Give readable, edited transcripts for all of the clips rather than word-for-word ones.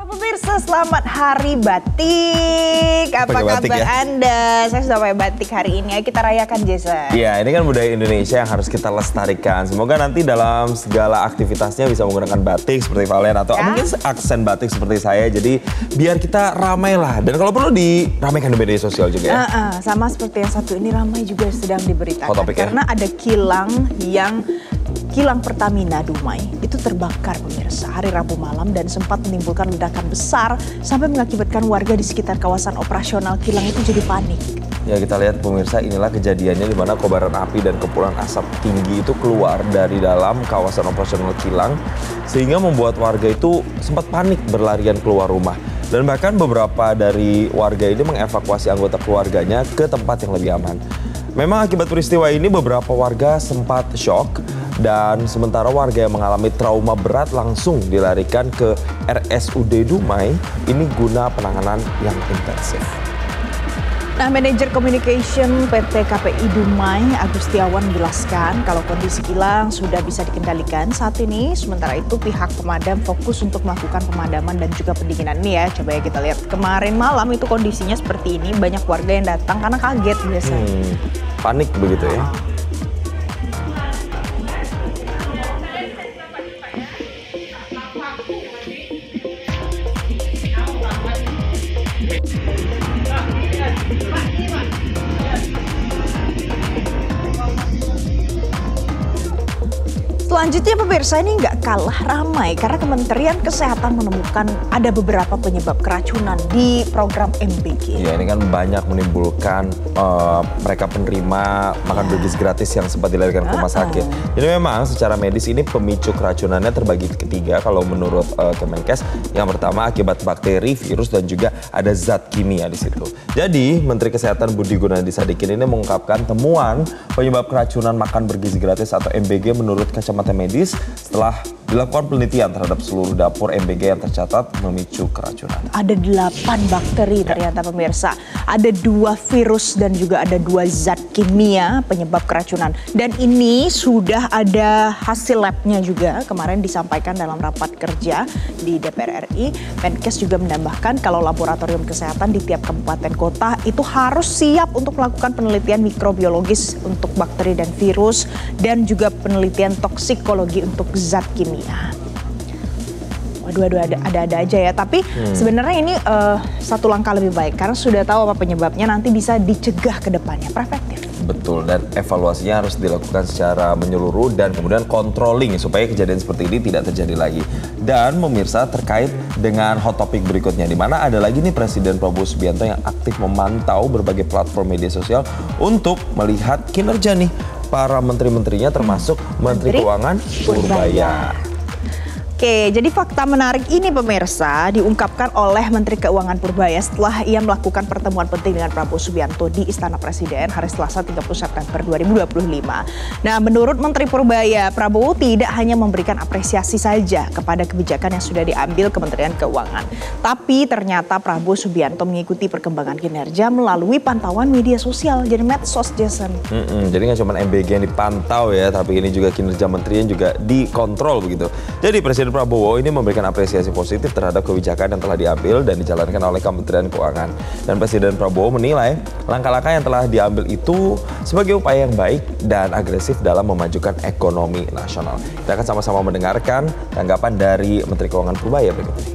Pemirsa, selamat Hari Batik. Apa kabar Anda? Saya sudah pakai batik hari ini. Ayo kita rayakan, Jason. Iya, ini kan budaya Indonesia yang harus kita lestarikan. Semoga nanti dalam segala aktivitasnya bisa menggunakan batik seperti Valen atau mungkin aksen batik seperti saya. Jadi biar kita ramai lah. Dan kalau perlu diramaikan di media sosial juga ya. Sama seperti yang satu ini, ramai juga sedang diberitakan. Karena ada kilang Pertamina Dumai itu terbakar, pemirsa, hari Rabu malam dan sempat menimbulkan ledakan besar sampai mengakibatkan warga di sekitar kawasan operasional kilang itu jadi panik. Ya, kita lihat pemirsa, inilah kejadiannya di mana kobaran api dan kepulan asap tinggi itu keluar dari dalam kawasan operasional kilang sehingga membuat warga itu sempat panik berlarian keluar rumah. Dan bahkan beberapa dari warga ini mengevakuasi anggota keluarganya ke tempat yang lebih aman. Memang akibat peristiwa ini beberapa warga sempat shock dan sementara warga yang mengalami trauma berat langsung dilarikan ke RSUD Dumai ini guna penanganan yang intensif. Nah, Manajer Communication PT KPI Dumai, Agustiawan, menjelaskan kalau kondisi kilang sudah bisa dikendalikan saat ini. Sementara itu pihak pemadam fokus untuk melakukan pemadaman dan juga pendinginan ini ya. Coba ya kita lihat, kemarin malam itu kondisinya seperti ini. Banyak warga yang datang karena kaget biasanya. Panik begitu ya. Selanjutnya pemirsa, ini nggak kalah ramai karena Kementerian Kesehatan menemukan ada beberapa penyebab keracunan di program MBG. Ya, ini kan banyak menimbulkan mereka penerima makan bergizi gratis yang sempat dilarikan ke rumah sakit. Jadi memang secara medis ini pemicu keracunannya terbagi ketiga kalau menurut Kemenkes. Yang pertama akibat bakteri, virus dan juga ada zat kimia di situ. Jadi Menteri Kesehatan Budi Gunadisadikin ini mengungkapkan temuan penyebab keracunan makan bergizi gratis atau MBG menurut kacamata medis setelah dilakukan penelitian terhadap seluruh dapur MBG yang tercatat memicu keracunan. Ada 8 bakteri ternyata pemirsa. Ada 2 virus dan juga ada 2 zat kimia penyebab keracunan. Dan ini sudah ada hasil labnya juga. Kemarin disampaikan dalam rapat kerja di DPR RI. Menkes juga menambahkan kalau laboratorium kesehatan di tiap kabupaten kota itu harus siap untuk melakukan penelitian mikrobiologis untuk bakteri dan virus dan juga penelitian toksikologi untuk zat kimia. Waduh, ada aja ya. Tapi sebenarnya ini satu langkah lebih baik karena sudah tahu apa penyebabnya, nanti bisa dicegah ke depannya, preventif. Betul, dan evaluasinya harus dilakukan secara menyeluruh dan kemudian controlling supaya kejadian seperti ini tidak terjadi lagi. Dan pemirsa, terkait dengan hot topic berikutnya, di mana ada lagi nih Presiden Prabowo Subianto yang aktif memantau berbagai platform media sosial untuk melihat kinerja nih para menteri-menterinya termasuk Menteri Keuangan Purbaya. Oke, jadi fakta menarik ini pemirsa diungkapkan oleh Menteri Keuangan Purbaya setelah ia melakukan pertemuan penting dengan Prabowo Subianto di Istana Presiden hari Selasa 30 September 2025. Nah, menurut Menteri Purbaya, Prabowo tidak hanya memberikan apresiasi saja kepada kebijakan yang sudah diambil Kementerian Keuangan. Tapi ternyata Prabowo Subianto mengikuti perkembangan kinerja melalui pantauan media sosial, jadi medsos, Jason. Jadi nggak cuma MBG yang dipantau ya, tapi ini juga kinerja menterinya juga dikontrol begitu. Jadi Presiden Prabowo ini memberikan apresiasi positif terhadap kebijakan yang telah diambil dan dijalankan oleh Kementerian Keuangan. Dan Presiden Prabowo menilai langkah-langkah yang telah diambil itu sebagai upaya yang baik dan agresif dalam memajukan ekonomi nasional. Kita akan sama-sama mendengarkan tanggapan dari Menteri Keuangan Purbaya berikut ini.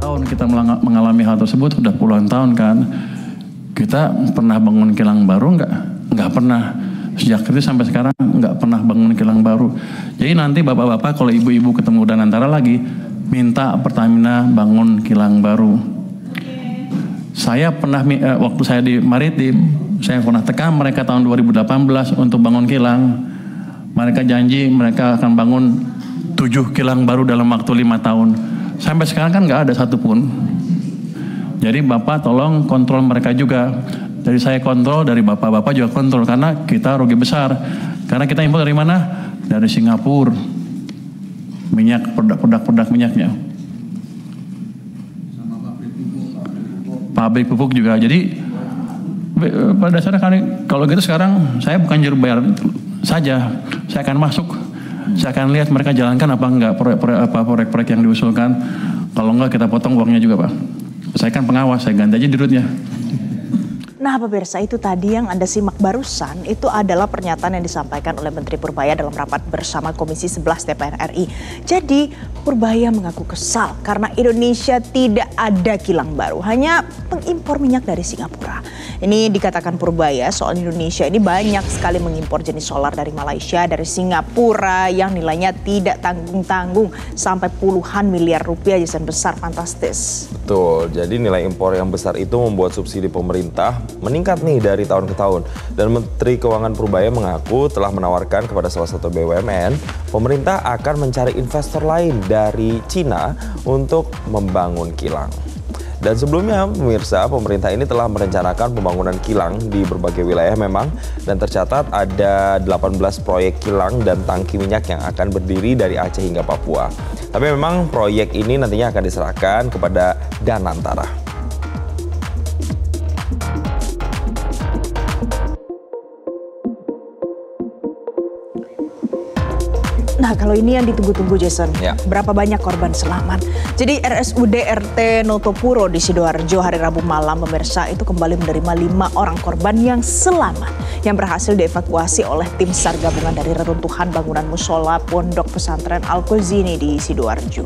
Tahun kita mengalami hal tersebut sudah puluhan tahun kan. Kita pernah bangun kilang baru nggak pernah. Sejak itu sampai sekarang nggak pernah bangun kilang baru. Jadi nanti bapak-bapak kalau ibu-ibu ketemu Danantara lagi minta Pertamina bangun kilang baru. Saya pernah waktu saya di Maritim, saya pernah tekan mereka tahun 2018 untuk bangun kilang. Mereka janji mereka akan bangun 7 kilang baru dalam waktu 5 tahun. Sampai sekarang kan nggak ada satupun. Jadi bapak tolong kontrol mereka juga. Dari saya kontrol, dari bapak-bapak juga kontrol karena kita rugi besar. Karena kita impor dari mana? Dari Singapura. Minyak, produk minyaknya. Sama pabrik pupuk juga. Jadi pada dasarnya kalau gitu sekarang saya bukan juru bayar saja. Saya akan masuk. Saya akan lihat mereka jalankan apa enggak proyek-proyek yang diusulkan. Kalau enggak kita potong uangnya juga Pak. Saya kan pengawas, saya ganti aja dirutnya. Nah pemirsa, itu tadi yang Anda simak barusan itu adalah pernyataan yang disampaikan oleh Menteri Purbaya dalam rapat bersama Komisi 11 DPR RI. Jadi Purbaya mengaku kesal karena Indonesia tidak ada kilang baru, hanya pengimpor minyak dari Singapura. Ini dikatakan Purbaya soal Indonesia ini banyak sekali mengimpor jenis solar dari Malaysia, dari Singapura yang nilainya tidak tanggung-tanggung sampai puluhan miliar rupiah, jajan besar fantastis. Betul, jadi nilai impor yang besar itu membuat subsidi pemerintah meningkat nih dari tahun ke tahun. Dan Menteri Keuangan Purbaya mengaku telah menawarkan kepada salah satu BUMN, pemerintah akan mencari investor lain dari Cina untuk membangun kilang. Dan sebelumnya pemirsa, pemerintah ini telah merencanakan pembangunan kilang di berbagai wilayah memang, dan tercatat ada 18 proyek kilang dan tangki minyak yang akan berdiri dari Aceh hingga Papua. Tapi memang proyek ini nantinya akan diserahkan kepada Danantara. Nah kalau ini yang ditunggu-tunggu Jason, Ya. Berapa banyak korban selamat? Jadi RSUD RT Notopuro di Sidoarjo hari Rabu malam pemirsa itu kembali menerima 5 orang korban yang selamat yang berhasil dievakuasi oleh tim SAR gabungan dari reruntuhan bangunan musola Pondok Pesantren Al-Khozini di Sidoarjo.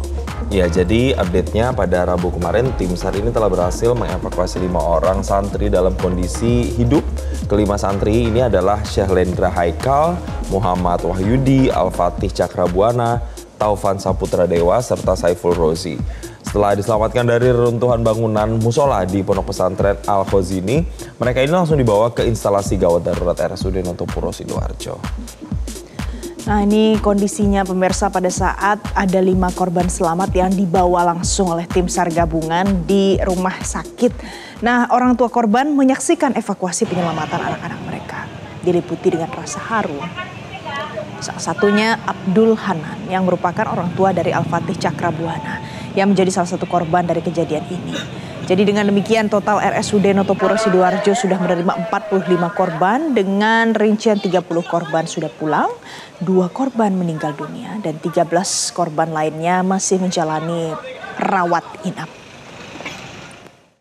Ya, jadi update-nya pada Rabu kemarin tim SAR ini telah berhasil mengevakuasi 5 orang santri dalam kondisi hidup. Kelima santri ini adalah Syahlendra Haikal, Muhammad Wahyudi, Al-Fatih Cakrabuana, Taufan Saputra Dewa, serta Saiful Rozi. Setelah diselamatkan dari reruntuhan bangunan musola di Pondok Pesantren Al-Khozini, mereka ini langsung dibawa ke instalasi gawat darurat RSUD Notopuro Sidoarjo. Nah ini kondisinya pemirsa pada saat ada 5 korban selamat yang dibawa langsung oleh tim SAR gabungan di rumah sakit. Nah orang tua korban menyaksikan evakuasi penyelamatan anak-anak mereka. Diliputi dengan rasa haru. Salah satunya Abdul Hanan yang merupakan orang tua dari Al-Fatih Cakrabuana yang menjadi salah satu korban dari kejadian ini. Jadi dengan demikian total RSUD Notopuro Sidoarjo sudah menerima 45 korban dengan rincian 30 korban sudah pulang, 2 korban meninggal dunia dan 13 korban lainnya masih menjalani rawat inap.